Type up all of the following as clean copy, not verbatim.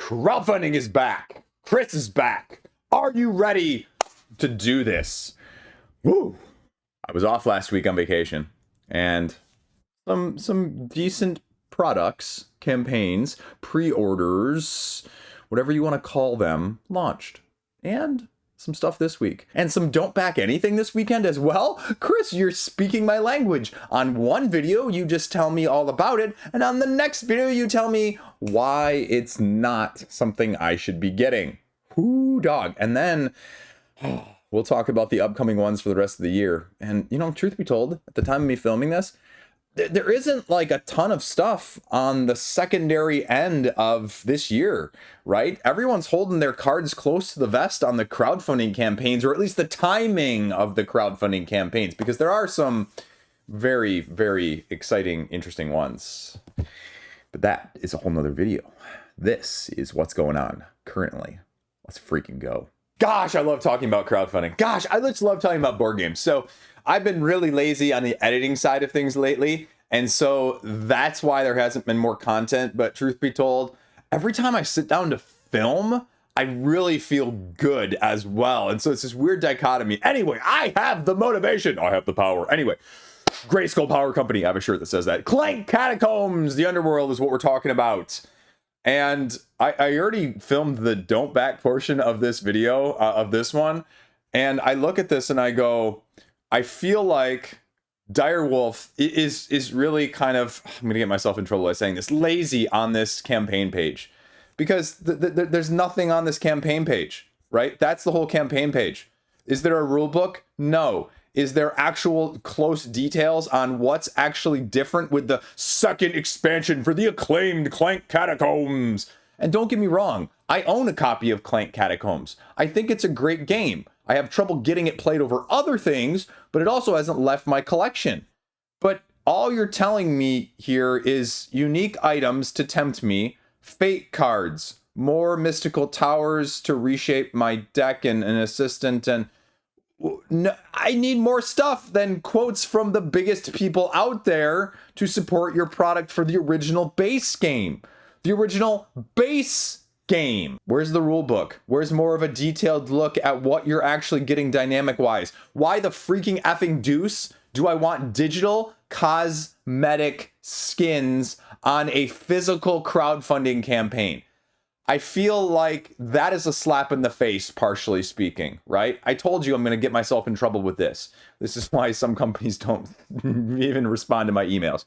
Crowdfunding is back. Chris is back. Are you ready to do this? Woo! I was off last week on vacation, and some decent products, campaigns, pre-orders, whatever you want to call them, launched. And some stuff this week. And some don't back anything this weekend as well. Chris, you're speaking my language. On one video, you just tell me all about it, and on the next video, you tell me why it's not something I should be getting. Whoo, dog. And then we'll talk about the upcoming ones for the rest of the year. And, you know, truth be told, at the time of me filming this, there isn't like a ton of stuff on the secondary end of this year, right? Everyone's holding their cards close to the vest on the crowdfunding campaigns, or at least the timing of the crowdfunding campaigns, because there are some very, very exciting, interesting ones. But that is a whole nother video. This is what's going on currently. Let's freaking go. Gosh, I love talking about crowdfunding. Gosh, I just love talking about board games. So I've been really lazy on the editing side of things lately, and so that's why there hasn't been more content. But truth be told, every time I sit down to film, I really feel good as well. And so it's this weird dichotomy. Anyway, I have the motivation. I have the power. Anyway, Grayskull Power Company. I have a shirt that says that. Clank, Catacombs, the Underworld is what we're talking about. And I already filmed the don't back portion of this video, of this one. And I look at this and I go, I feel like Direwolf is really kind of, I'm going to get myself in trouble by saying this, lazy on this campaign page. Because there's nothing on this campaign page, right? That's the whole campaign page. Is there a rule book? No. Is there actual close details on what's actually different with the second expansion for the acclaimed Clank Catacombs? And don't get me wrong, I own a copy of Clank Catacombs. I think it's a great game. I have trouble getting it played over other things, but it also hasn't left my collection. But all you're telling me here is unique items to tempt me, fate cards, more mystical towers to reshape my deck, and an assistant, and no, I need more stuff than quotes from the biggest people out there to support your product for the original base game. The original base game. Where's the rule book? Where's more of a detailed look at what you're actually getting dynamic wise? Why the freaking effing deuce do I want digital cosmetic skins on a physical crowdfunding campaign? I feel like that is a slap in the face, partially speaking, right? I told you I'm going to get myself in trouble with this. This is why some companies don't even respond to my emails.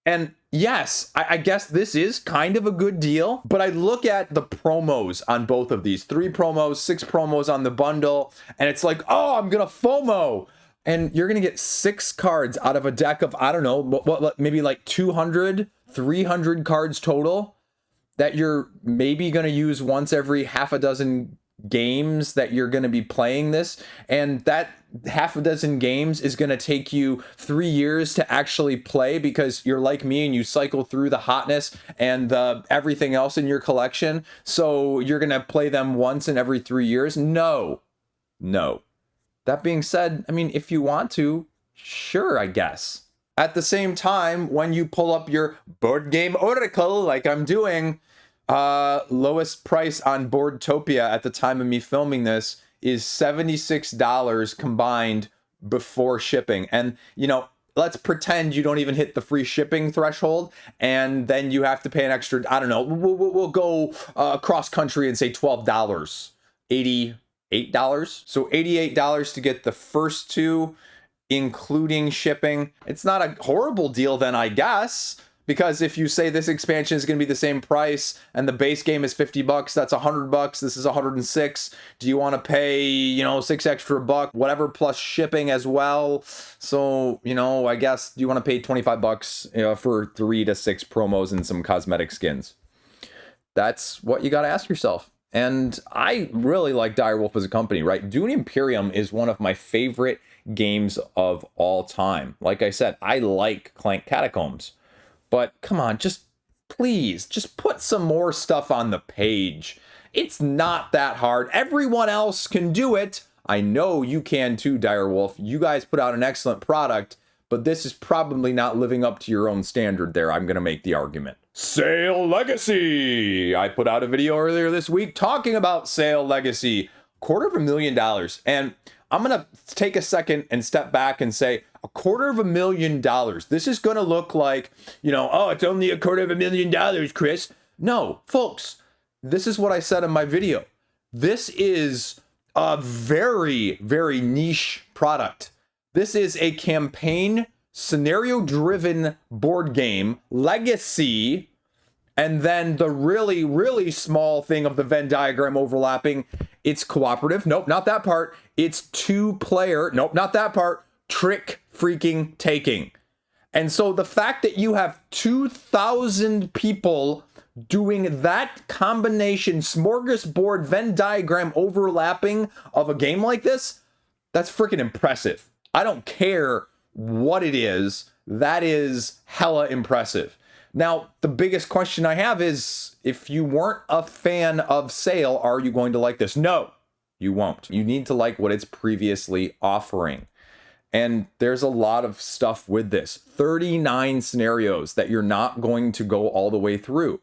And yes, I guess this is kind of a good deal, but I look at the promos on both of these. 3 promos, 6 promos on the bundle, and it's like, oh, I'm going to FOMO. And you're going to get 6 cards out of a deck of, I don't know, what maybe like 200, 300 cards total that you're maybe going to use once every half a dozen games that you're going to be playing this. And that half a dozen games is going to take you 3 years to actually play, because you're like me and you cycle through the hotness and everything else in your collection. So you're going to play them once in every 3 years. No. That being said, I mean, if you want to, sure, I guess. At the same time, when you pull up your board game oracle, like I'm doing, lowest price on Boardtopia at the time of me filming this is $76 combined before shipping. And, you know, let's pretend you don't even hit the free shipping threshold, and then you have to pay an extra, I don't know, we'll go cross country and say $12, $88. So $88 to get the first 2, including shipping. It's not a horrible deal then, I guess. Because if you say this expansion is going to be the same price and the base game is $50, that's $100. This is $106. Do you want to pay, you know, $6 extra, whatever, plus shipping as well? So, you know, I guess you want to pay $25, you know, for 3 to 6 promos and some cosmetic skins. That's what you got to ask yourself. And I really like Direwolf as a company, right? Dune Imperium is one of my favorite games of all time. Like I said, I like Clank Catacombs. But come on, please, just put some more stuff on the page. It's not that hard. Everyone else can do it. I know you can too, Direwolf. You guys put out an excellent product, but this is probably not living up to your own standard there. I'm going to make the argument. Sail Legacy. I put out a video earlier this week talking about Sail Legacy. $250,000. And I'm going to take a second and step back and say $250,000. This is going to look like, oh, it's only $250,000, Chris. No, folks, this is what I said in my video. This is a very, very niche product. This is a campaign scenario-driven board game, Legacy, and then the really, really small thing of the Venn diagram overlapping, it's cooperative. Nope, not that part. It's two-player. Nope, not that part. Trick freaking taking. And so the fact that you have 2,000 people doing that combination, smorgasbord, Venn diagram overlapping of a game like this, that's freaking impressive. I don't care what it is, that is hella impressive. Now, the biggest question I have is, if you weren't a fan of Sail, are you going to like this? No, you won't. You need to like what it's previously offering. And there's a lot of stuff with this. 39 scenarios that you're not going to go all the way through.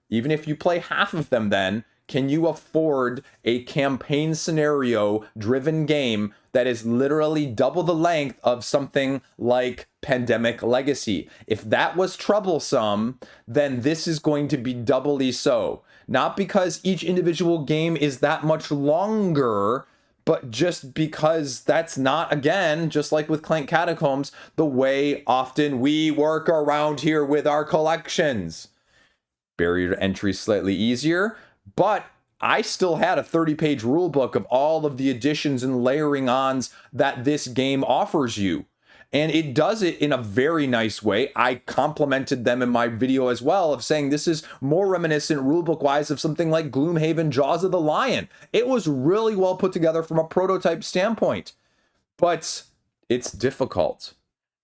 Even if you play half of them, then can you afford a campaign scenario driven game that is literally double the length of something like Pandemic Legacy? If that was troublesome, then this is going to be doubly so. Not because each individual game is that much longer, but just because that's not, again, just like with Clank Catacombs, the way often we work around here with our collections. Barrier to entry slightly easier, but I still had a 30-page rule book of all of the additions and layering ons that this game offers you. And it does it in a very nice way. I complimented them in my video as well of saying this is more reminiscent rulebook-wise of something like Gloomhaven Jaws of the Lion. It was really well put together from a prototype standpoint. But it's difficult.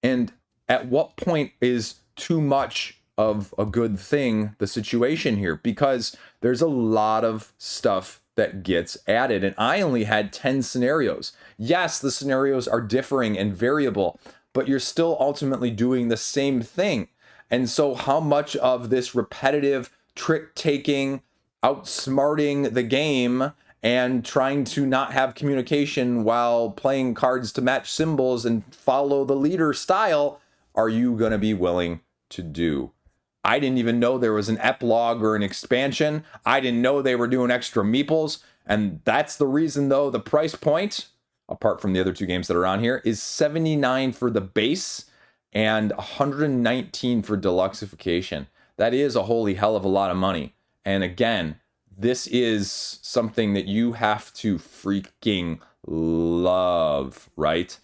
And at what point is too much of a good thing the situation here? Because there's a lot of stuff that gets added, and I only had 10 scenarios. Yes, the scenarios are differing and variable, but you're still ultimately doing the same thing. And so how much of this repetitive trick taking, outsmarting the game, and trying to not have communication while playing cards to match symbols and follow the leader style are you going to be willing to do? I didn't even know there was an epilogue or an expansion. I didn't know they were doing extra meeples. And that's the reason, though, the price point, apart from the other two games that are on here, is $79 for the base and $119 for deluxeification. That is a holy hell of a lot of money. And again, this is something that you have to freaking love, right?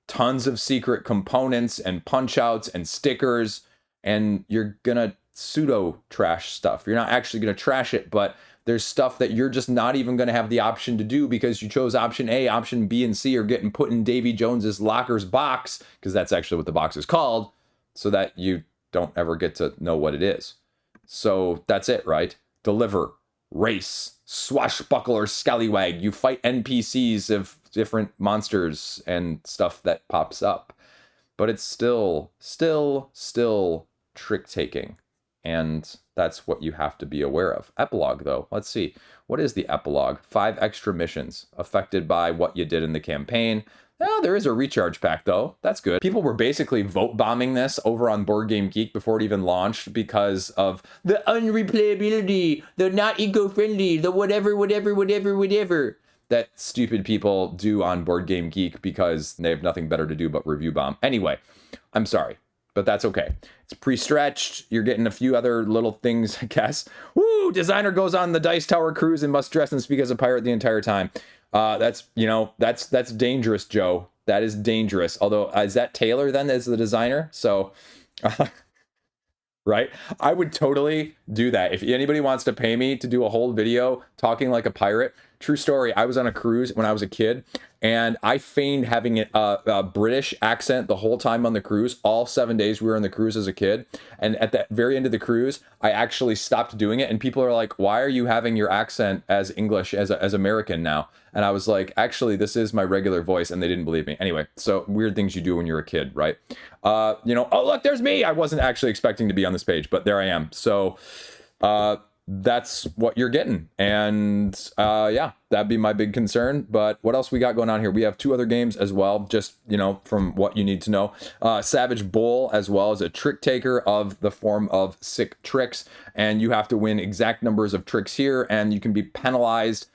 Tons of secret components and punch outs and stickers. And you're gonna pseudo trash stuff. You're not actually gonna trash it, but there's stuff that you're just not even gonna have the option to do because you chose option A, option B, and C are getting put in Davy Jones's locker's box, because that's actually what the box is called, so that you don't ever get to know what it is. So that's it, right? Deliver, race, swashbuckler, scallywag. You fight NPCs of different monsters and stuff that pops up. But it's still trick taking, and that's what you have to be aware of. Epilogue, though, let's see, what is the epilogue? 5 extra missions affected by what you did in the campaign. Oh, there is a recharge pack, though. That's good. People were basically vote bombing this over on Board Game Geek before it even launched because of the unreplayability, the not eco-friendly, the whatever that stupid people do on Board Game Geek because they have nothing better to do but review bomb. Anyway, I'm sorry, but that's okay. It's pre-stretched. You're getting a few other little things, I guess. Woo! Designer goes on the Dice Tower cruise and must dress and speak as a pirate the entire time. That's dangerous, Joe. That is dangerous. Although, is that Taylor then as the designer? So, right? I would totally do that. If anybody wants to pay me to do a whole video talking like a pirate, True story. I was on a cruise when I was a kid, and I feigned having a British accent the whole time on the cruise. All 7 days we were on the cruise as a kid. And at the very end of the cruise, I actually stopped doing it. And people are like, why are you having your accent as English, as American now? And I was like, actually, this is my regular voice. And they didn't believe me. Anyway, so weird things you do when you're a kid, right? You know, oh, look, there's me. I wasn't actually expecting to be on this page, but there I am. So, that's what you're getting. And yeah, that'd be my big concern. But what else we got going on here? We have 2 other games as well, just, you know, from what you need to know. Savage Bull, as well as a trick taker of the form of sick tricks. And you have to win exact numbers of tricks here, and you can be penalized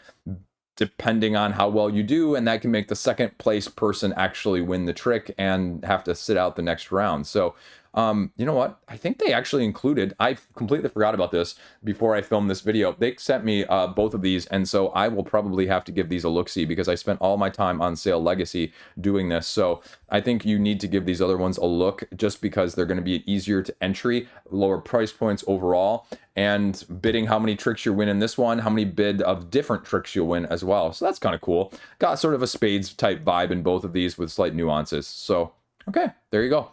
depending on how well you do, and that can make the second place person actually win the trick and have to sit out the next round. So you know what? I think they actually included, I completely forgot about this before I filmed this video. They sent me both of these, and so I will probably have to give these a look-see because I spent all my time on Sale Legacy doing this. So I think you need to give these other ones a look just because they're going to be easier to entry, lower price points overall, and bidding how many tricks you win in this one, how many bid of different tricks you'll win as well. So that's kind of cool. Got sort of a spades type vibe in both of these with slight nuances. So okay, there you go.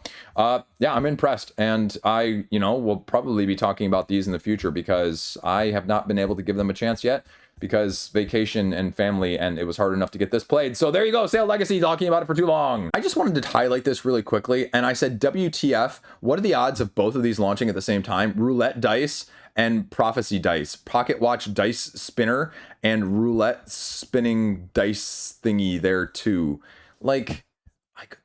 Yeah, I'm impressed, and I, you know, will probably be talking about these in the future because I have not been able to give them a chance yet because vacation and family, and it was hard enough to get this played. So there you go, Sale Legacy, talking about it for too long. I just wanted to highlight this really quickly, and I said, WTF, what are the odds of both of these launching at the same time? Roulette dice and Prophecy dice, Pocket Watch dice spinner, and Roulette spinning dice thingy there too. Like,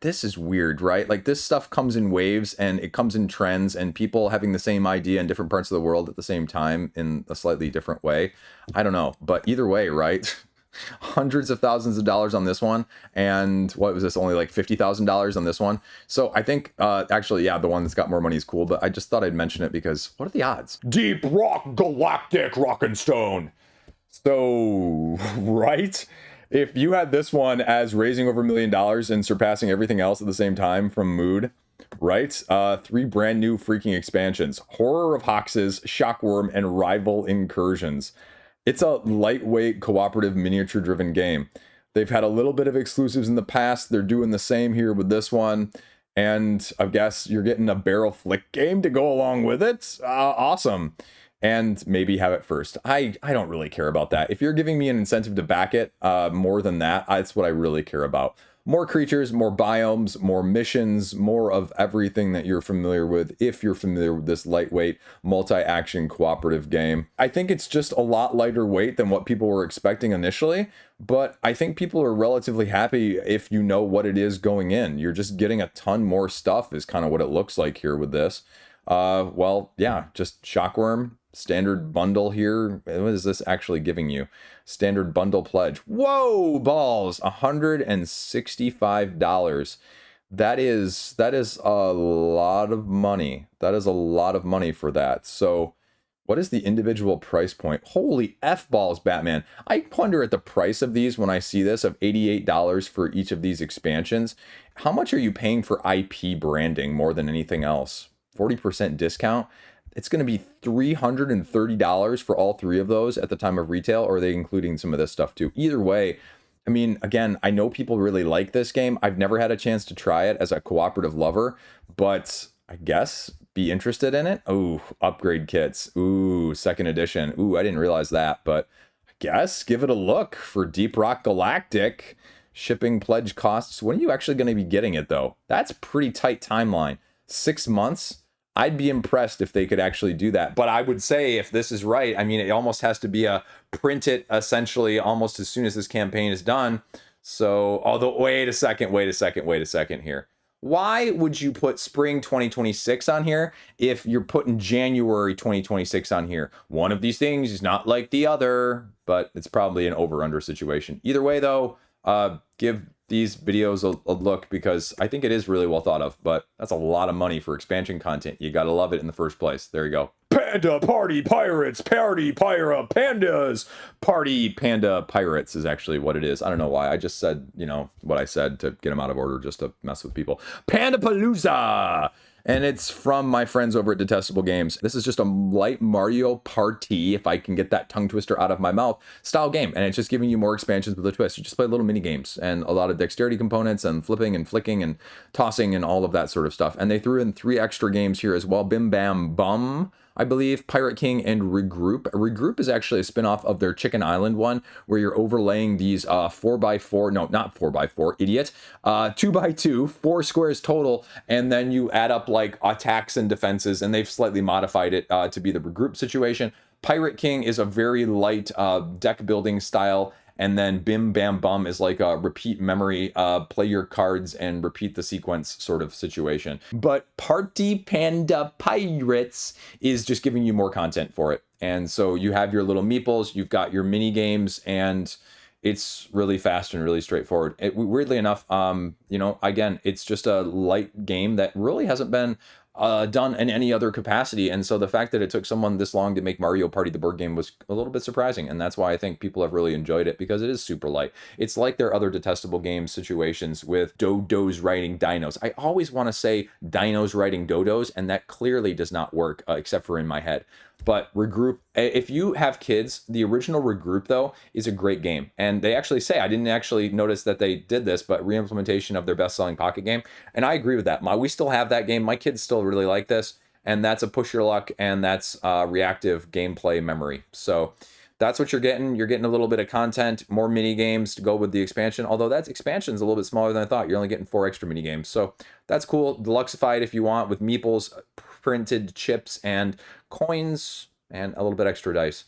this is weird, right? Like, this stuff comes in waves and it comes in trends, and people having the same idea in different parts of the world at the same time in a slightly different way. I don't know, but either way, right? Hundreds of thousands of dollars on this one, and what was this, only like $50,000 on this one? So I think actually, yeah, the one that's got more money is cool, but I just thought I'd mention it because what are the odds? Deep Rock Galactic Rockin' Stone. So right, if you had this one as raising over $1 million and surpassing everything else at the same time from Mood, right? 3 brand new freaking expansions: Horror of Hoxxes, Shockworm, and Rival Incursions. It's a lightweight cooperative miniature driven game. They've had a little bit of exclusives in the past. They're doing the same here with this one. And I guess you're getting a barrel flick game to go along with it. Awesome. And maybe have it first. I don't really care about that. If you're giving me an incentive to back it, more than that, that's what I really care about. More creatures, more biomes, more missions, more of everything that you're familiar with if you're familiar with this lightweight, multi-action cooperative game. I think it's just a lot lighter weight than what people were expecting initially, but I think people are relatively happy if you know what it is going in. You're just getting a ton more stuff is kind of what it looks like here with this. Well, yeah, just Shockworm, standard bundle here. What is this actually giving you? Standard bundle pledge. Whoa, balls, $165. That is a lot of money. That is a lot of money for that. So what is the individual price point? Holy F balls, Batman. I wonder at the price of these when I see this of $88 for each of these expansions. How much are you paying for IP branding more than anything else? 40% discount. It's going to be $330 for all 3 of those at the time of retail, or are they including some of this stuff too? Either way, I mean, again, I know people really like this game. I've never had a chance to try it as a cooperative lover, but I guess be interested in it. Ooh, upgrade kits. Ooh, 2nd edition. Ooh, I didn't realize that, but I guess give it a look for Deep Rock Galactic. Shipping pledge costs. When are you actually going to be getting it though? That's pretty tight timeline. 6 months? I'd be impressed if they could actually do that. But I would say if this is right, I mean, it almost has to be a print it essentially almost as soon as this campaign is done. So, although, wait a second here. Why would you put spring 2026 on here if you're putting January 2026 on here? One of these things is not like the other, but it's probably an over-under situation. Either way, though, give these videos a look because I think it is really well thought of, but that's a lot of money for expansion content. You gotta love it in the first place. There you go. Panda Party Pirates, Party Pirate Pandas. Party Panda Pirates is actually what it is. I don't know why. I just said, you know, what I said to get them out of order just to mess with people. Pandapalooza. and it's from my friends over at Detestable Games. This is just a light Mario Party, if I can get that tongue twister out of my mouth, style game, and it's just giving you more expansions with a twist. You just play little mini games and a lot of dexterity components and flipping and flicking and tossing and all of that sort of stuff. And they threw in 3 extra games here as well: Bim Bam Bum, I believe, Pirate King, and Regroup. Regroup is actually a spin-off of their Chicken Island one, where you're overlaying these 4x4, no, not 4x4, idiot, 2x2, 4 squares total, and then you add up like attacks and defenses, and they've slightly modified it to be the Regroup situation. Pirate King is a very light deck building style, and then Bim Bam Bum is like a repeat memory, play your cards and repeat the sequence sort of situation. But Party Panda Pirates is just giving you more content for it. And so you have your little meeples, you've got your mini games, and it's really fast and really straightforward. Weirdly enough, you know, again, it's just a light game that really hasn't been done in any other capacity. And so the fact that it took someone this long to make Mario Party the board game was a little bit surprising. And that's why I think people have really enjoyed it, because it is super light. It's like their other Detestable Games situations with dodos riding dinos. I always want to say dinos riding dodos, and that clearly does not work, except for in my head. But Regroup, if you have kids, the original Regroup, though, is a great game. And they actually say, I didn't actually notice that they did this, but re-implementation of their best-selling pocket game. And I agree with that. We still have that game. My kids still really like this. And that's a push your luck, and that's reactive gameplay memory. So that's what you're getting. You're getting a little bit of content, more mini games to go with the expansion. Although that expansion's a little bit smaller than I thought. You're only getting 4 extra mini games. So that's cool. Deluxify it if you want, with meeples, printed chips, and coins, and a little bit extra dice.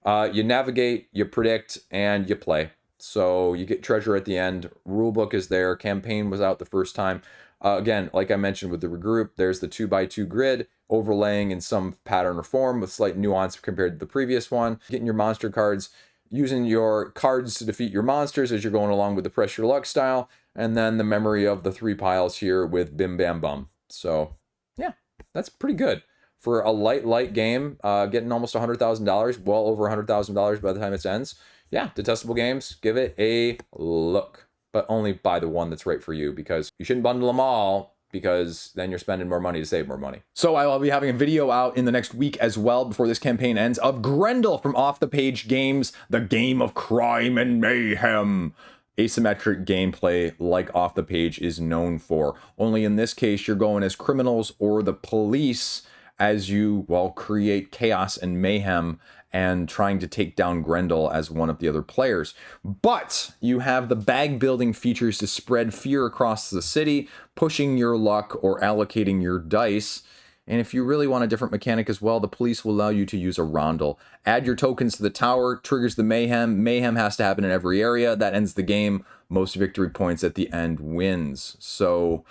You navigate, you predict, and you play. So you get treasure at the end. Rulebook is there. Campaign was out the first time. Again, like I mentioned with the Regroup, there's the 2x2 grid, overlaying in some pattern or form with slight nuance compared to the previous one. Getting your monster cards, using your cards to defeat your monsters as you're going along with the Press Your Luck style, and then the memory of the 3 piles here with Bim Bam Bum. So yeah, that's pretty good. For a light game, getting almost $100,000, well over $100,000 by the time it ends. Yeah, Detestable Games, give it a look. But only buy the one that's right for you, because you shouldn't bundle them all, because then you're spending more money to save more money. So I will be having a video out in the next week as well, before this campaign ends, of Grendel from Off the Page Games, the game of crime and mayhem. Asymmetric gameplay like Off the Page is known for. Only in this case, you're going as criminals or the police as you, well, create chaos and mayhem and trying to take down Grendel as one of the other players. But you have the bag building features to spread fear across the city, pushing your luck or allocating your dice. And if you really want a different mechanic as well, the police will allow you to use a rondel. Add your tokens to the tower, triggers the mayhem. Mayhem has to happen in every area. That ends the game. Most victory points at the end wins. So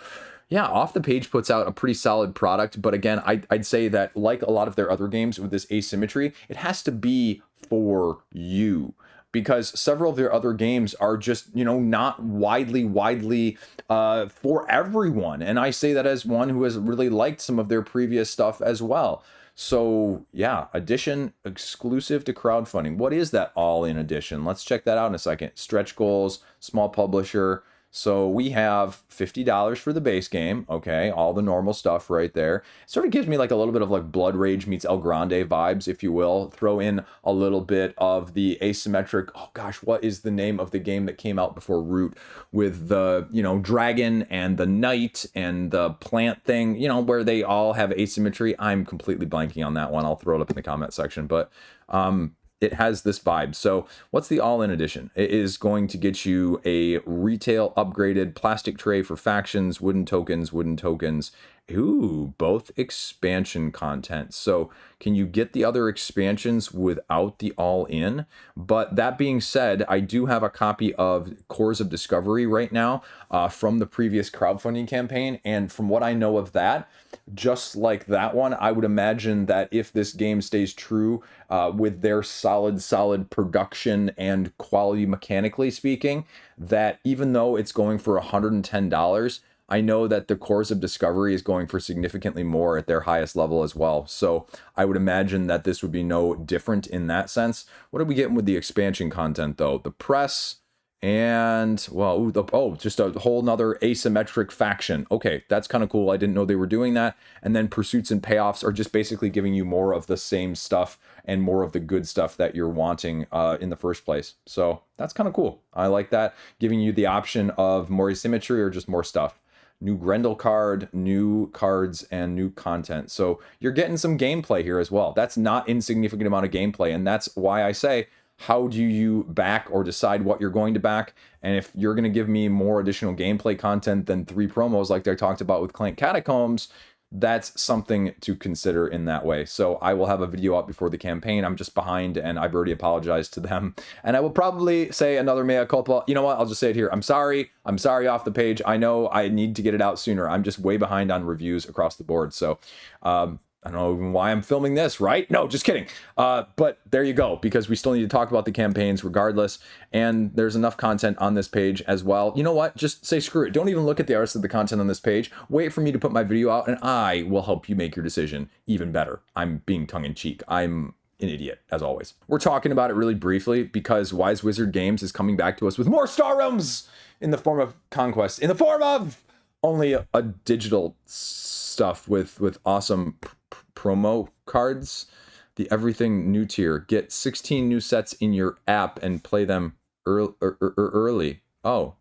yeah, Off the Page puts out a pretty solid product. But again, I'd say that like a lot of their other games with this asymmetry, it has to be for you. Because several of their other games are just, you know, not widely for everyone. And I say that as one who has really liked some of their previous stuff as well. So yeah, edition exclusive to crowdfunding. What is that all-in edition? Let's check that out in a second. Stretch goals, small publisher. So we have $50 for the base game. Okay, all the normal stuff right there. Sort of gives me like a little bit of like Blood Rage meets El Grande vibes, if you will. Throw in a little bit of the asymmetric, oh gosh, what is the name of the game that came out before Root, with the, you know, dragon and the knight and the plant thing, you know, where they all have asymmetry. I'm completely blanking on that one. I'll throw it up in the comment section, but it has this vibe. So what's the all-in edition? It is going to get you a retail upgraded plastic tray for factions, wooden tokens. Ooh, both expansion content. So can you get the other expansions without the all-in? But that being said, I do have a copy of Cores of Discovery right now from the previous crowdfunding campaign. And from what I know of that, just like that one, I would imagine that if this game stays true with their solid production and quality mechanically speaking, that even though it's going for $110, I know that the Cores of Discovery is going for significantly more at their highest level as well. So I would imagine that this would be no different in that sense. What are we getting with the expansion content though? The press And, well, ooh, just a whole nother asymmetric faction. Okay, that's kind of cool. I didn't know they were doing that. And then pursuits and payoffs are just basically giving you more of the same stuff and more of the good stuff that you're wanting in the first place. So that's kind of cool. I like that, giving you the option of more asymmetry or just more stuff. New Grendel card, new cards, and new content. So you're getting some gameplay here as well. That's not insignificant amount of gameplay, and that's why I say, how do you back or decide what you're going to back? And if you're going to give me more additional gameplay content than 3 promos like I talked about with Clank Catacombs, that's something to consider in that way. So I will have a video out before the campaign. I'm just behind, and I've already apologized to them. And I will probably say another mea culpa. You know what? I'll just say it here. I'm sorry. I'm sorry off the page. I know I need to get it out sooner. I'm just way behind on reviews across the board. So, I don't know even why I'm filming this, right? No, just kidding. But there you go, because we still need to talk about the campaigns regardless, and there's enough content on this page as well. You know what? Just say screw it. Don't even look at the rest of the content on this page. Wait for me to put my video out, and I will help you make your decision even better. I'm being tongue-in-cheek. I'm an idiot, as always. We're talking about it really briefly because Wise Wizard Games is coming back to us with more Star Realms in the form of Conquest, in the form of only a digital stuff with awesome promo cards. The everything new tier. Get 16 new sets in your app and play them early. Okay.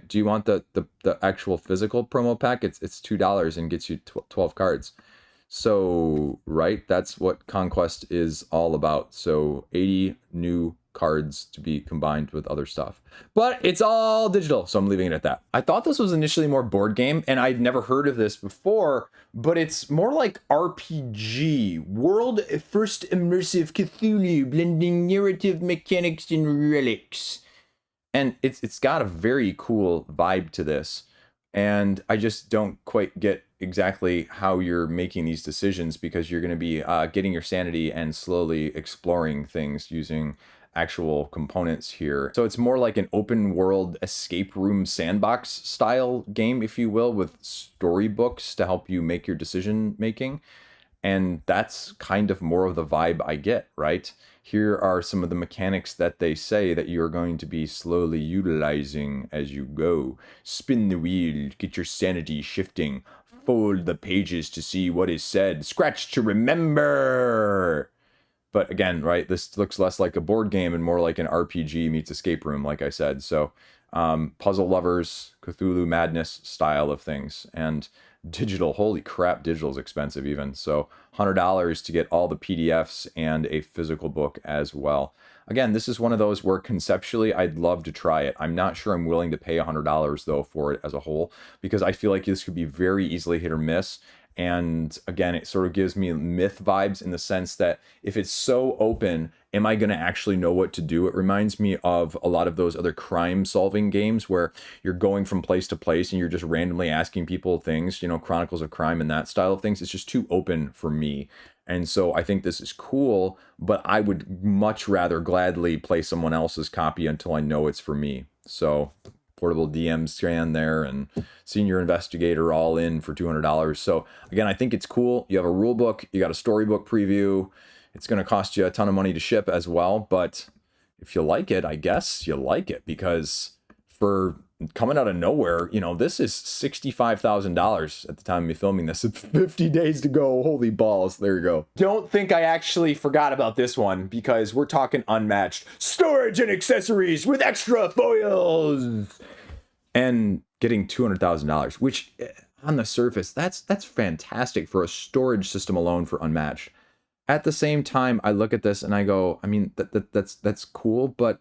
Do you want the actual physical promo pack? It's $2 and gets you 12 cards. So, right, that's what Conquest is all about. So 80 new cards to be combined with other stuff. But it's all digital, so I'm leaving it at that. I thought this was initially more board game, and I'd never heard of this before, but it's more like RPG. World First Immersive Cthulhu, blending narrative mechanics and relics. And it's got a very cool vibe to this. And I just don't quite get exactly how you're making these decisions, because you're going to be getting your sanity and slowly exploring things using actual components here. So it's more like an open world escape room sandbox style game, if you will, with storybooks to help you make your decision making. And that's kind of more of the vibe I get, right? Here are some of the mechanics that they say that you're going to be slowly utilizing as you go. Spin the wheel, get your sanity shifting, fold the pages to see what is said, scratch to remember. But again, right, this looks less like a board game and more like an RPG meets escape room, like I said. So puzzle lovers, Cthulhu Madness style of things. And digital, holy crap, digital is expensive even. So $100 to get all the PDFs and a physical book as well. Again, this is one of those where conceptually I'd love to try it. I'm not sure I'm willing to pay $100 though for it as a whole, because I feel like this could be very easily hit or miss. And again, it sort of gives me myth vibes in the sense that if it's so open, am I going to actually know what to do? It reminds me of a lot of those other crime solving games where you're going from place to place and you're just randomly asking people things, you know, Chronicles of Crime and that style of things. It's just too open for me. And so I think this is cool, but I would much rather gladly play someone else's copy until I know it's for me. So portable DM strand there and senior investigator all in for $200. So again, I think it's cool. You have a rule book, you got a storybook preview. It's going to cost you a ton of money to ship as well. But if you like it, I guess you like it, because for coming out of nowhere, you know, this is $65,000 at the time of me filming this. It's 50 days to go. Holy balls. There you go. Don't think I actually forgot about this one, because we're talking Unmatched storage and accessories with extra foils and getting $200,000, which on the surface, that's fantastic for a storage system alone for Unmatched. At the same time, I look at this and I go, I mean, that's cool, but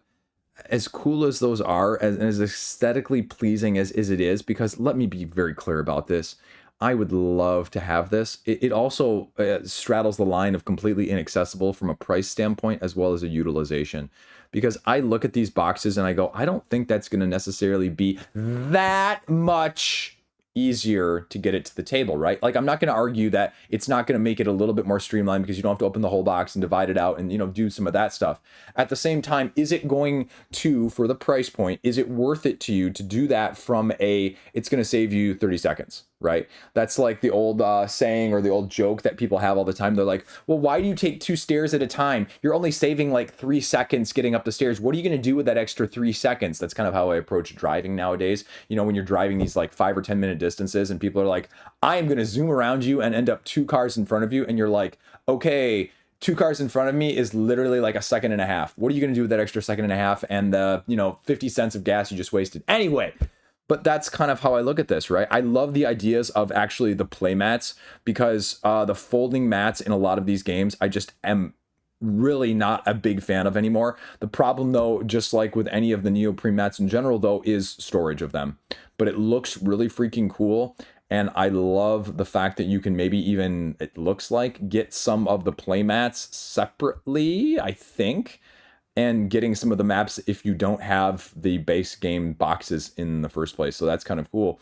as cool as those are, as aesthetically pleasing as it is, because let me be very clear about this, I would love to have this. It also straddles the line of completely inaccessible from a price standpoint as well as a utilization, because I look at these boxes and I go, I don't think that's going to necessarily be that much easier to get it to the table, right? Like, I'm not going to argue that it's not going to make it a little bit more streamlined because you don't have to open the whole box and divide it out and, you know, do some of that stuff. At the same time, is it going to, for the price point, is it worth it to you to do that from it's going to save you 30 seconds, right? That's like the old saying or the old joke that people have all the time. They're like, well, why do you take 2 stairs at a time? You're only saving like 3 seconds getting up the stairs. What are you going to do with that extra 3 seconds? That's kind of how I approach driving nowadays. You know, when you're driving these like 5 or 10 minute distances and people are like, I am going to zoom around you and end up 2 cars in front of you. And you're like, okay, 2 cars in front of me is literally like a second and a half. What are you going to do with that extra second and a half and the, 50 cents of gas you just wasted? Anyway, but that's kind of how I look at this, right? I love the ideas of actually the play mats because the folding mats in a lot of these games, I just am really not a big fan of anymore. The problem though, just like with any of the neoprene mats in general though, is storage of them. But it looks really freaking cool. And I love the fact that you can maybe even, it looks like, get some of the play mats separately, I think, and getting some of the maps if you don't have the base game boxes in the first place. So that's kind of cool.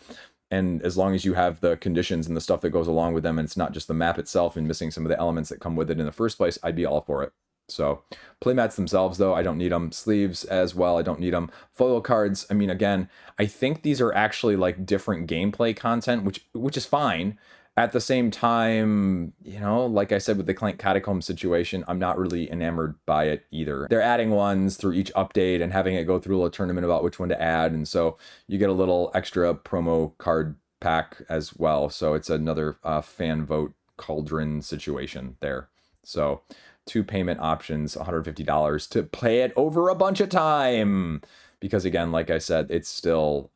And as long as you have the conditions and the stuff that goes along with them, and it's not just the map itself and missing some of the elements that come with it in the first place, I'd be all for it. So playmats themselves, though, I don't need them. Sleeves as well, I don't need them. Foil cards, I mean, again, I think these are actually like different gameplay content, which is fine. At the same time, like I said with the Clank Catacombs situation, I'm not really enamored by it either. They're adding ones through each update and having it go through a tournament about which one to add. And so you get a little extra promo card pack as well. So it's another fan vote cauldron situation there. So 2 payment options, $150 to play it over a bunch of time. Because again, like I said, it's still,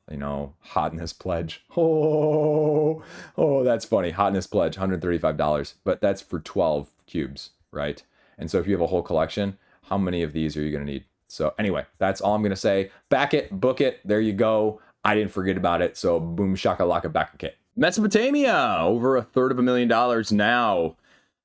hotness pledge. Oh, that's funny. Hotness pledge, $135. But that's for 12 cubes, right? And so if you have a whole collection, how many of these are you going to need? So anyway, that's all I'm going to say. Back it, book it. There you go. I didn't forget about it. So boom, shakalaka, back a kit. Mesopotamia, over $250,000 now.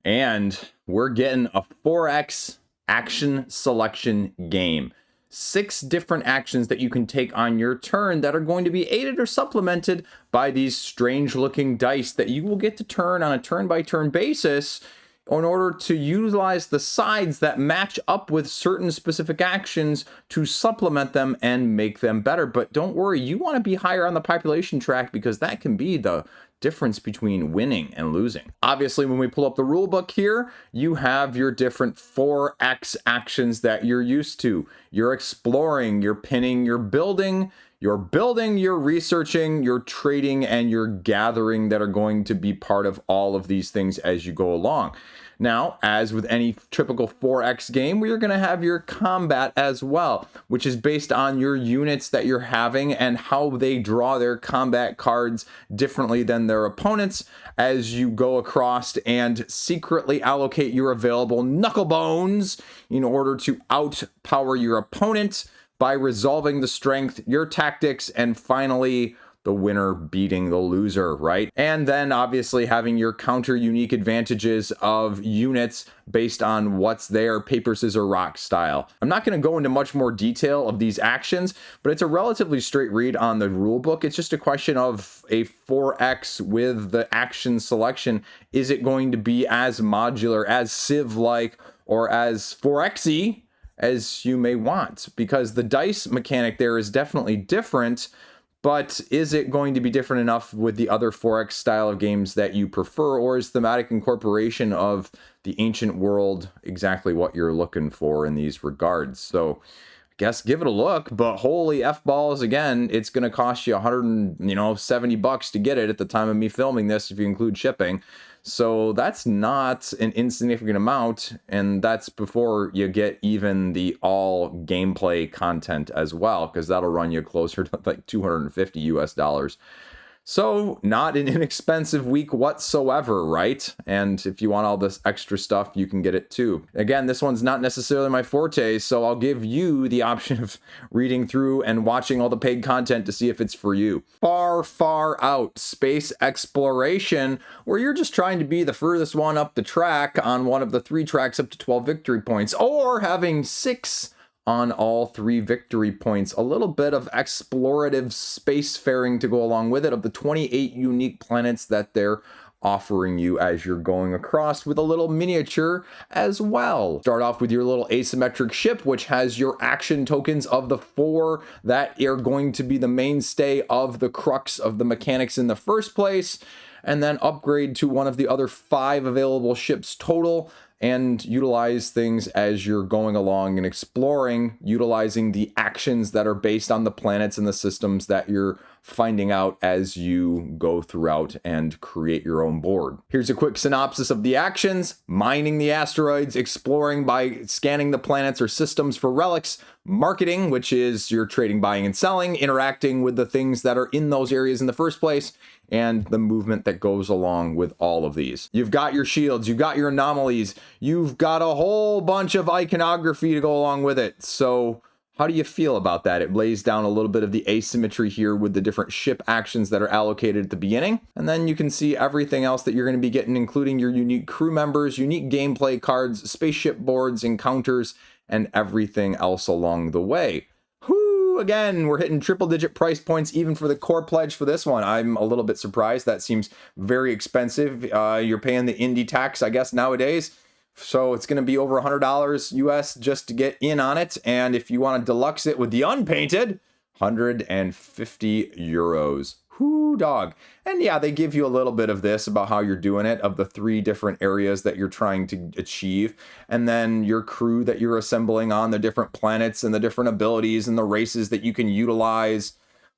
And we're getting a 4X action selection game. 6 different actions that you can take on your turn that are going to be aided or supplemented by these strange looking dice that you will get to turn on a turn-by-turn basis in order to utilize the sides that match up with certain specific actions to supplement them and make them better. But don't worry, you want to be higher on the population track because that can be the difference between winning and losing. Obviously, when we pull up the rule book here, you have your different 4X actions that you're used to. You're exploring, you're pinning, you're building, you're researching, you're trading, and you're gathering that are going to be part of all of these things as you go along. Now, as with any typical 4X game, we're going to have your combat as well, which is based on your units that you're having and how they draw their combat cards differently than their opponents as you go across and secretly allocate your available knuckle bones in order to outpower your opponent by resolving the strength, your tactics, and finally the winner beating the loser, right? And then obviously having your counter unique advantages of units based on what's there, paper, scissors, rock style. I'm not going to go into much more detail of these actions, but it's a relatively straight read on the rule book. It's just a question of a 4X with the action selection. Is it going to be as modular, as Civ-like, or as 4X-y as you may want? Because the dice mechanic there is definitely different. But is it going to be different enough with the other 4X style of games that you prefer, or is thematic incorporation of the ancient world exactly what you're looking for in these regards? So I guess give it a look, but holy F balls, again, it's going to cost you $170 to get it at the time of me filming this if you include shipping. So that's not an insignificant amount, and that's before you get even the all gameplay content as well, because that'll run you closer to like $250 US. So not an inexpensive week whatsoever, right? And if you want all this extra stuff, you can get it too. Again, this one's not necessarily my forte, so I'll give you the option of reading through and watching all the paid content to see if it's for you. Far, far out space exploration, where you're just trying to be the furthest one up the track on one of the 3 tracks up to 12 victory points, or having 6 on all 3 victory points. A little bit of explorative spacefaring to go along with it of the 28 unique planets that there offering you as you're going across with a little miniature as well. Start off with your little asymmetric ship, which has your action tokens of the 4 that are going to be the mainstay of the crux of the mechanics in the first place, and then upgrade to one of the other 5 available ships total and utilize things as you're going along and exploring, utilizing the actions that are based on the planets and the systems that you're finding out as you go throughout and create your own board. Here's a quick synopsis of the actions: mining the asteroids, exploring by scanning the planets or systems for relics, marketing, which is your trading, buying, and selling, interacting with the things that are in those areas in the first place, and the movement that goes along with all of these. You've got your shields, you've got your anomalies, you've got a whole bunch of iconography to go along with it. So how do you feel about that? It lays down a little bit of the asymmetry here with the different ship actions that are allocated at the beginning. And then you can see everything else that you're going to be getting, including your unique crew members, unique gameplay cards, spaceship boards, encounters, and everything else along the way. Again, we're hitting triple-digit price points even for the core pledge for this one. I'm a little bit surprised. That seems very expensive. You're paying the indie tax, I guess, nowadays. So it's going to be over $100 US just to get in on it. And if you want to deluxe it with the unpainted, 150 euros. Whoo, dog. And yeah, they give you a little bit of this about how you're doing it, of the 3 different areas that you're trying to achieve, and then your crew that you're assembling on the different planets and the different abilities and the races that you can utilize.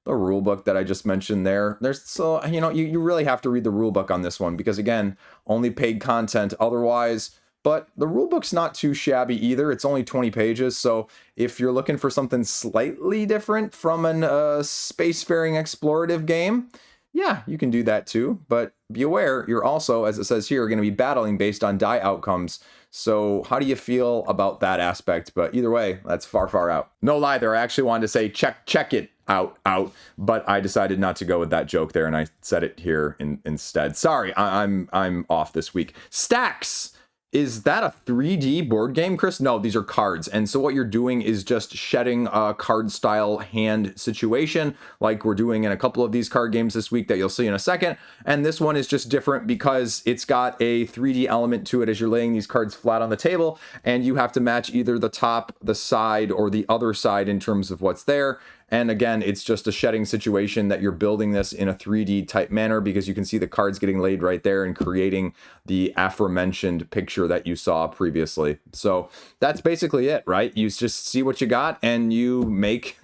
The rulebook that I just mentioned there. There's so, you really have to read the rulebook on this one because, again, only paid content otherwise. But the rulebook's not too shabby either. It's only 20 pages, so if you're looking for something slightly different from an spacefaring explorative game, yeah, you can do that too. But be aware, you're also, as it says here, going to be battling based on die outcomes. So how do you feel about that aspect? But either way, that's far, far out. No lie there, I actually wanted to say check it out, but I decided not to go with that joke there, and I said it here instead. Sorry, I'm off this week. Staccs. Is that a 3D board game, Chris? No, these are cards. And so what you're doing is just shedding a card style hand situation like we're doing in a couple of these card games this week that you'll see in a second. And this one is just different because it's got a 3D element to it as you're laying these cards flat on the table, and you have to match either the top, the side, or the other side in terms of what's there. And again, it's just a shedding situation that you're building this in a 3D type manner because you can see the cards getting laid right there and creating the aforementioned picture that you saw previously. So that's basically it, right? You just see what you got and you make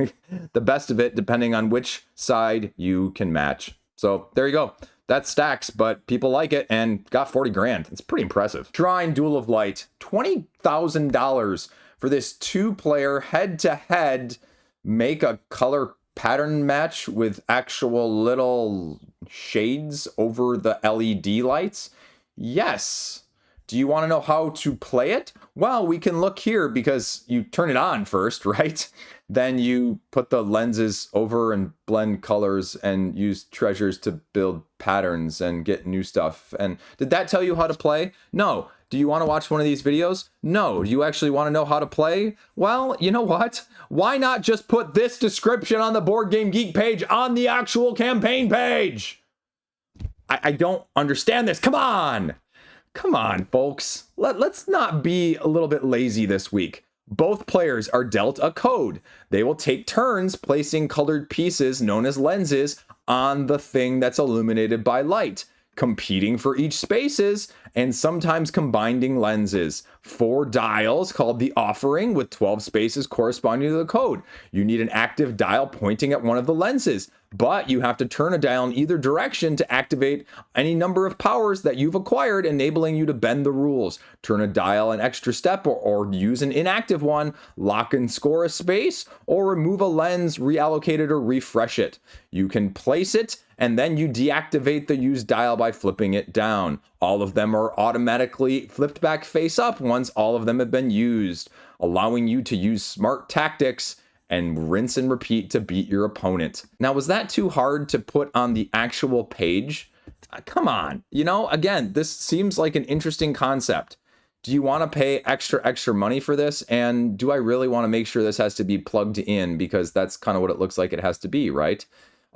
the best of it depending on which side you can match. So there you go. That's Staccs, but people like it and got 40 grand. It's pretty impressive. Shrine Duel of Light, $20,000 for this 2-player head-to-head make a color pattern match with actual little shades over the LED lights? Yes. Do you want to know how to play it? Well, we can look here because you turn it on first, right? Then you put the lenses over and blend colors and use treasures to build patterns and get new stuff. And did that tell you how to play? No. Do you want to watch one of these videos? No. Do you actually want to know how to play? Well, you know what? Why not just put this description on the Board Game Geek page on the actual campaign page? I don't understand this. Come on. Come on, folks. Let's not be a little bit lazy this week. Both players are dealt a code. They will take turns placing colored pieces known as lenses on the thing that's illuminated by light, competing for each spaces, and sometimes combining lenses. 4 dials called the offering with 12 spaces corresponding to the code. You need an active dial pointing at one of the lenses, but you have to turn a dial in either direction to activate any number of powers that you've acquired, enabling you to bend the rules. Turn a dial an extra step or use an inactive one, lock and score a space, or remove a lens, reallocate it, or refresh it. You can place it, and then you deactivate the used dial by flipping it down. All of them are automatically flipped back face up once all of them have been used, allowing you to use smart tactics and rinse and repeat to beat your opponent. Now, was that too hard to put on the actual page? Come on. Again, this seems like an interesting concept. Do you want to pay extra money for this? And do I really want to make sure this has to be plugged in? Because that's kind of what it looks like it has to be, right?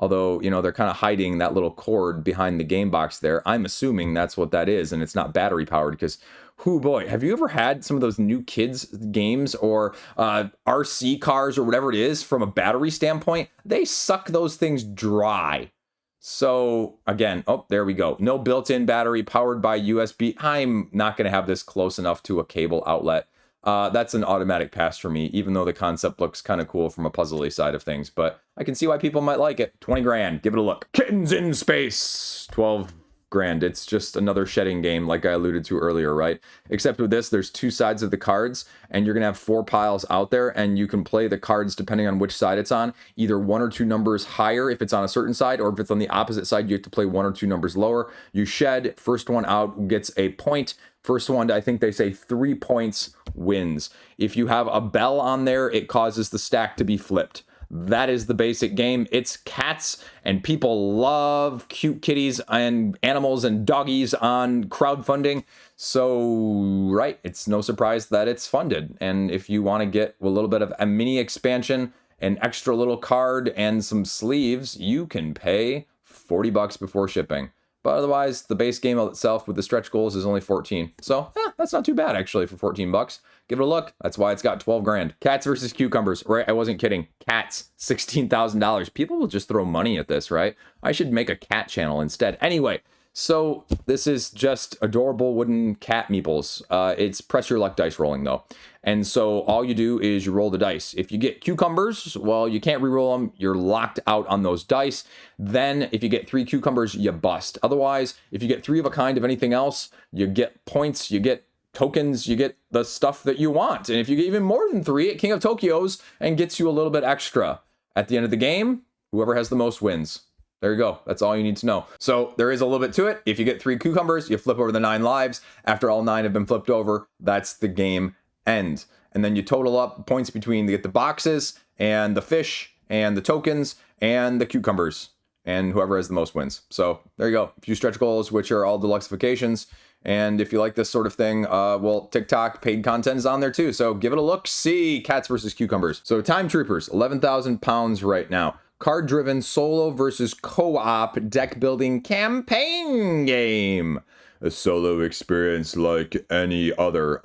Although, you know, they're kind of hiding that little cord behind the game box there. I'm assuming that's what that is, and it's not battery powered because, whoo boy, have you ever had some of those new kids games or RC cars or whatever it is from a battery standpoint? They suck those things dry. So again, oh, there we go. No built-in battery, powered by USB. I'm not going to have this close enough to a cable outlet. That's an automatic pass for me, even though the concept looks kind of cool from a puzzly side of things. But I can see why people might like it. 20 grand, give it a look. Kittens in Space, 12 grand. It's just another shedding game like I alluded to earlier, right? Except with this, there's two sides of the cards, and you're going to have 4 piles out there, and you can play the cards depending on which side it's on, either 1 or 2 numbers higher if it's on a certain side, or if it's on the opposite side, you have to play 1 or 2 numbers lower. You shed, first one out gets a point. First one, I think they say 3 points wins. If you have a bell on there, it causes the stack to be flipped. That is the basic game. It's cats, and people love cute kitties and animals and doggies on crowdfunding. So, right, it's no surprise that it's funded. And if you want to get a little bit of a mini expansion, an extra little card, and some sleeves, you can pay $40 before shipping. But otherwise, the base game itself with the stretch goals is only 14. So, that's not too bad, actually, for 14 bucks. Give it a look. That's why it's got 12 grand. Cats versus cucumbers, right? I wasn't kidding. Cats, $16,000. People will just throw money at this, right? I should make a cat channel instead. Anyway, so this is just adorable wooden cat meeples. It's press your luck dice rolling, though. And so all you do is you roll the dice. If you get cucumbers, well, you can't re-roll them. You're locked out on those dice. Then if you get 3 cucumbers, you bust. Otherwise, if you get 3 of a kind of anything else, you get points, you get tokens, you get the stuff that you want. And if you get even more than 3 at King of Tokyo's and gets you a little bit extra. At the end of the game, whoever has the most wins. There you go. That's all you need to know. So there is a little bit to it. If you get 3 cucumbers, you flip over the 9 lives. After all 9 have been flipped over, that's the game end. And then you total up points between the boxes and the fish and the tokens and the cucumbers. And whoever has the most wins. So there you go. A few stretch goals, which are all deluxeifications. And if you like this sort of thing, well, TikTok paid content is on there too. So give it a look. See cats versus cucumbers. So Time Troopers, 11,000 pounds right now. Card-driven solo versus co-op deck building campaign game. A solo experience like any other,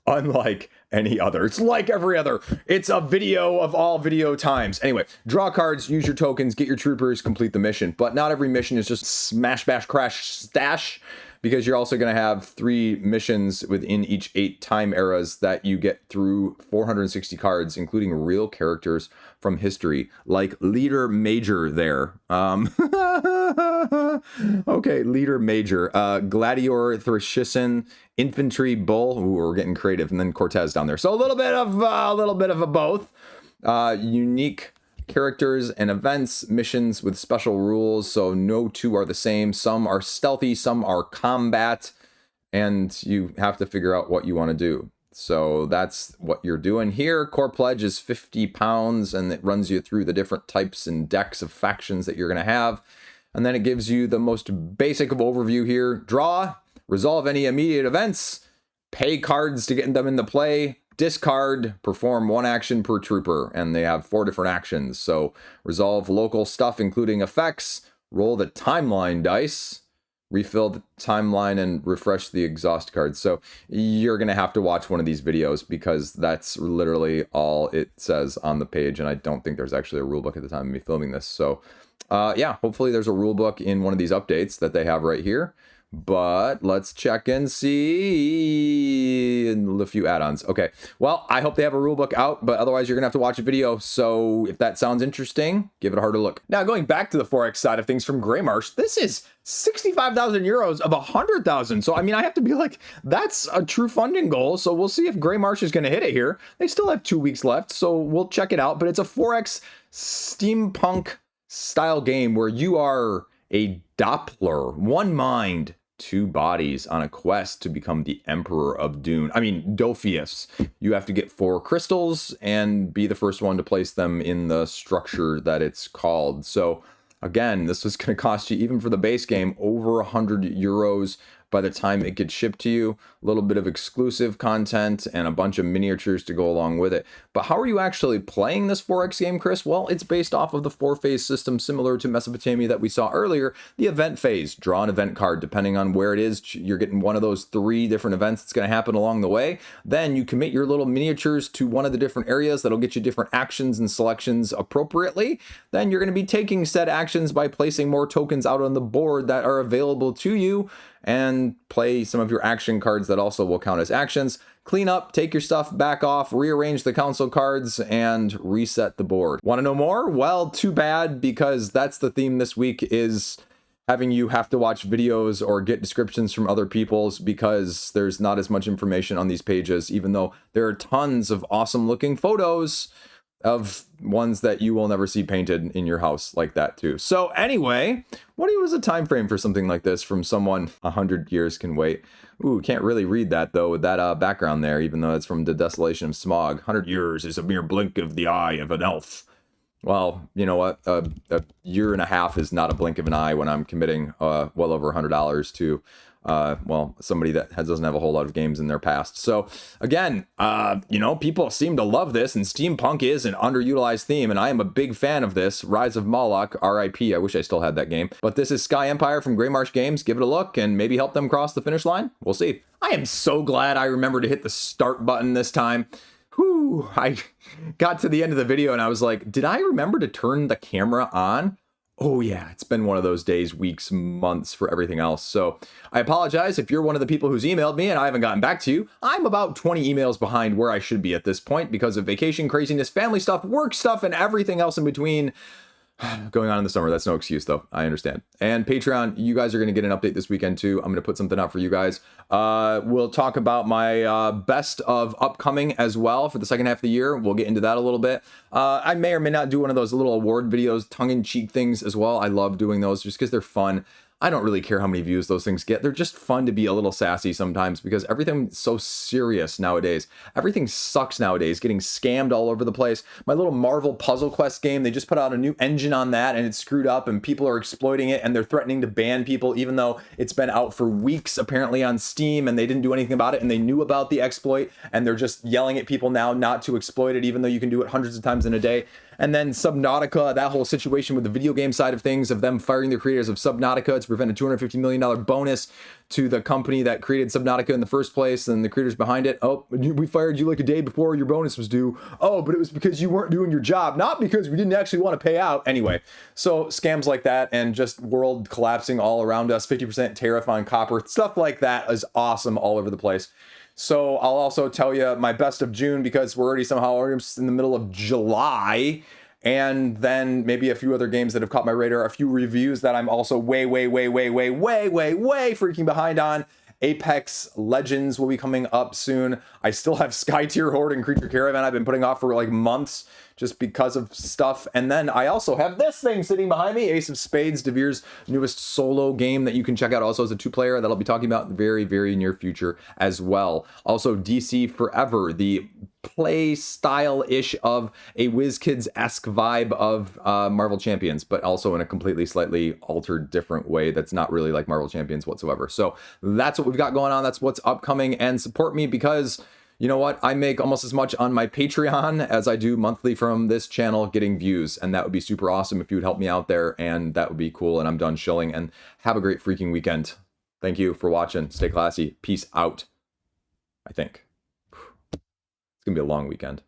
unlike any other. It's like every other. It's a video of all video times. Anyway, draw cards, use your tokens, get your troopers, complete the mission. But not every mission is just smash, bash, crash, stash, because you're also going to have 3 missions within each 8 time eras that you get through 460 cards, including real characters from history, like Leader Major there. Okay, Leader Major. Gladiator Thracian, Infantry Bull. Ooh, we're getting creative. And then Cortez down there. So a little bit of a both. Unique characters and events, missions with special rules, so no 2 are the same. Some are stealthy, some are combat, and you have to figure out what you want to do. So that's what you're doing here. Core pledge is 50 pounds, and it runs you through the different types and decks of factions that you're going to have. And then it gives you the most basic of overview here. Draw, resolve any immediate events, pay cards to get them into play, discard, perform 1 action per trooper, and they have 4 different actions. So resolve local stuff, including effects, roll the timeline dice, refill the timeline, and refresh the exhaust cards. So you're going to have to watch one of these videos because that's literally all it says on the page, and I don't think there's actually a rulebook at the time of me filming this. So yeah, hopefully there's a rulebook in one of these updates that they have right here. But let's check and see a few add-ons. Okay, well, I hope they have a rulebook out, but otherwise you're gonna have to watch a video. So if that sounds interesting, give it a harder look. Now going back to the Forex side of things from Greymarsh, this is 65,000 euros of 100,000. So I mean, I have to be like, that's a true funding goal. So we'll see if Greymarsh is gonna hit it here. They still have 2 weeks left, so we'll check it out. But it's a Forex steampunk style game where you are a Doppler, 1 mind, 2 bodies on a quest to become the Emperor of Dophius. You have to get 4 crystals and be the first one to place them in the structure that it's called. So again, this was going to cost you, even for the base game, over 100 euros. by the time it gets shipped to you. A little bit of exclusive content and a bunch of miniatures to go along with it. But how are you actually playing this 4X game, Chris? Well, it's based off of the 4-phase system similar to Mesopotamia that we saw earlier. The event phase, draw an event card. Depending on where it is, you're getting one of those 3 different events that's going to happen along the way. Then you commit your little miniatures to one of the different areas that'll get you different actions and selections appropriately. Then you're going to be taking said actions by placing more tokens out on the board that are available to you, and play some of your action cards that also will count as actions. Clean up, take your stuff back off, rearrange the console cards, and reset the board. Want to know more? Well, too bad, because that's the theme this week, is having you have to watch videos or get descriptions from other people's, because there's not as much information on these pages, even though there are tons of awesome looking photos of ones that you will never see painted in your house like that too. So anyway, what was a time frame for something like this from someone? 100 years can wait. Ooh, can't really read that though with that background there, even though it's from The Desolation of Smog. 100 years is a mere blink of the eye of an elf. Well, you know what? A year and a half is not a blink of an eye when I'm committing well over $100 to well, somebody that doesn't have a whole lot of games in their past. So again, you know, people seem to love this, and steampunk is an underutilized theme, and I am a big fan of this. Rise of Moloch, RIP. I wish I still had that game. But this is Sky Empire from Greymarsh Games. Give it a look and maybe help them cross the finish line. We'll see. I am so glad I remembered to hit the start button this time. Whew, I got to the end of the video and I was like, did I remember to turn the camera on? Oh yeah, it's been one of those days, weeks, months for everything else. So I apologize if you're one of the people who's emailed me and I haven't gotten back to you. I'm about 20 emails behind where I should be at this point because of vacation craziness, family stuff, work stuff, and everything else in between going on in the summer. That's no excuse though. I understand. And Patreon, you guys are going to get an update this weekend too. I'm going to put something out for you guys. We'll talk about my best of upcoming as well for the second half of the year. We'll get into that a little bit. I may or may not do one of those little award videos, tongue-in-cheek things as well. I love doing those just because they're fun. I don't really care how many views those things get. They're just fun to be a little sassy sometimes because everything's so serious nowadays. Everything sucks nowadays, getting scammed all over the place. My little Marvel Puzzle Quest game, they just put out a new engine on that and it's screwed up and people are exploiting it and they're threatening to ban people even though it's been out for weeks apparently on Steam and they didn't do anything about it and they knew about the exploit and they're just yelling at people now not to exploit it even though you can do it hundreds of times in a day. And then Subnautica, that whole situation with the video game side of things, of them firing the creators of Subnautica to prevent a $250 million bonus to the company that created Subnautica in the first place and the creators behind it. Oh, we fired you like a day before your bonus was due. Oh, but it was because you weren't doing your job, not because we didn't actually want to pay out. Anyway, so scams like that and just world collapsing all around us, 50% tariff on copper, stuff like that is awesome all over the place. So I'll also tell you my best of June because we're already somehow in the middle of July. And then maybe a few other games that have caught my radar, a few reviews that I'm also way freaking behind on. Apex Legends will be coming up soon. I still have Sky Tier Horde and Creature Caravan I've been putting off for like months just because of stuff. And then I also have this thing sitting behind me, Ace of Spades, Devere's newest solo game that you can check out also as a 2-player that I'll be talking about in the very, very near future as well. Also DC Forever, the play style-ish of a WizKids-esque vibe of Marvel Champions, but also in a completely slightly altered different way that's not really like Marvel Champions whatsoever. So that's what we've got going on. That's what's upcoming, and support me because you know what? I make almost as much on my Patreon as I do monthly from this channel getting views, and that would be super awesome if you would help me out there, and that would be cool. And I'm done shilling, and have a great freaking weekend. Thank you for watching. Stay classy. Peace out. I think. It's going to be a long weekend.